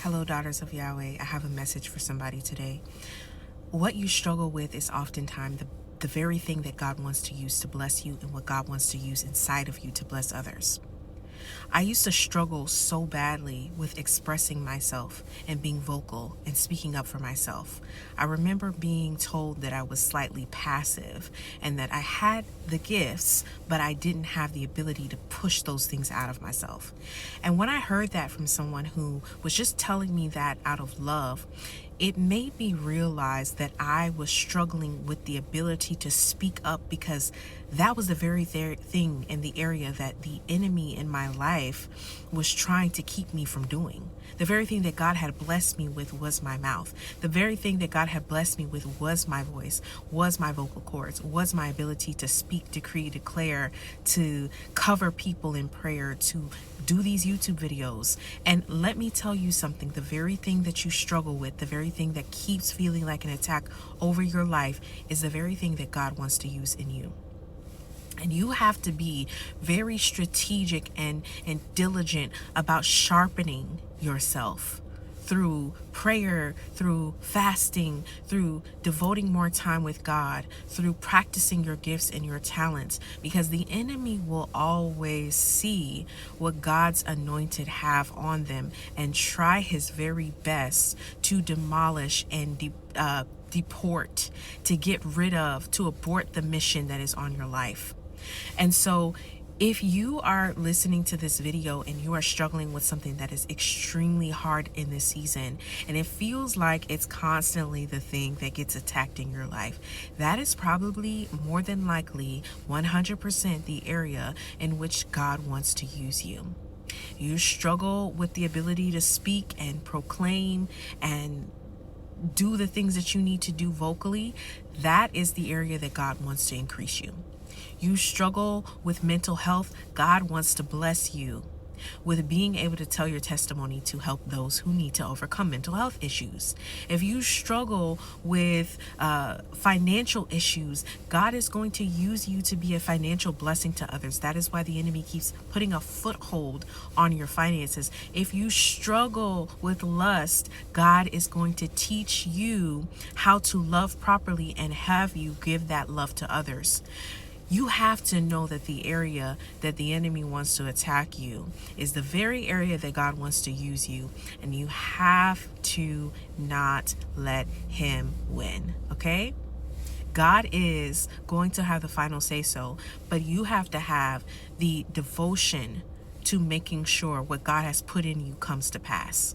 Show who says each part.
Speaker 1: Hello, daughters of Yahweh. I have a message for somebody today. What you struggle with is oftentimes the very thing that God wants to use to bless you and what God wants to use inside of you to bless others. I used to struggle so badly with expressing myself and being vocal and speaking up for myself. I remember being told that I was slightly passive and that I had the gifts, but I didn't have the ability to push those things out of myself. And when I heard that from someone who was just telling me that out of love, it made me realize that I was struggling with the ability to speak up because that was the very thing in the area that the enemy in my life was trying to keep me from doing. The very thing that God had blessed me with was my mouth. The very thing that God had blessed me with was my voice, was my vocal cords, was my ability to speak, decree, declare, to cover people in prayer, to do these YouTube videos. And let me tell you something, the very thing that you struggle with, the very thing that keeps feeling like an attack over your life is the very thing that God wants to use in you. And you have to be very strategic and diligent about sharpening yourself through prayer, through fasting, through devoting more time with God, through practicing your gifts and your talents, because the enemy will always see what God's anointed have on them and try his very best to demolish and deport, to get rid of, to abort the mission that is on your life. And so if you are listening to this video and you are struggling with something that is extremely hard in this season, and it feels like it's constantly the thing that gets attacked in your life, that is probably more than likely 100% the area in which God wants to use you. You struggle with the ability to speak and proclaim and do the things that you need to do vocally. That is the area that God wants to increase you. You struggle with mental health. God wants to bless you with being able to tell your testimony to help those who need to overcome mental health issues. If you struggle with financial issues, God is going to use you to be a financial blessing to others. That is why the enemy keeps putting a foothold on your finances. If you struggle with lust, God is going to teach you how to love properly and have you give that love to others. You have to know that the area that the enemy wants to attack you is the very area that God wants to use you, and you have to not let him win, okay? God is going to have the final say so, but you have to have the devotion to making sure what God has put in you comes to pass.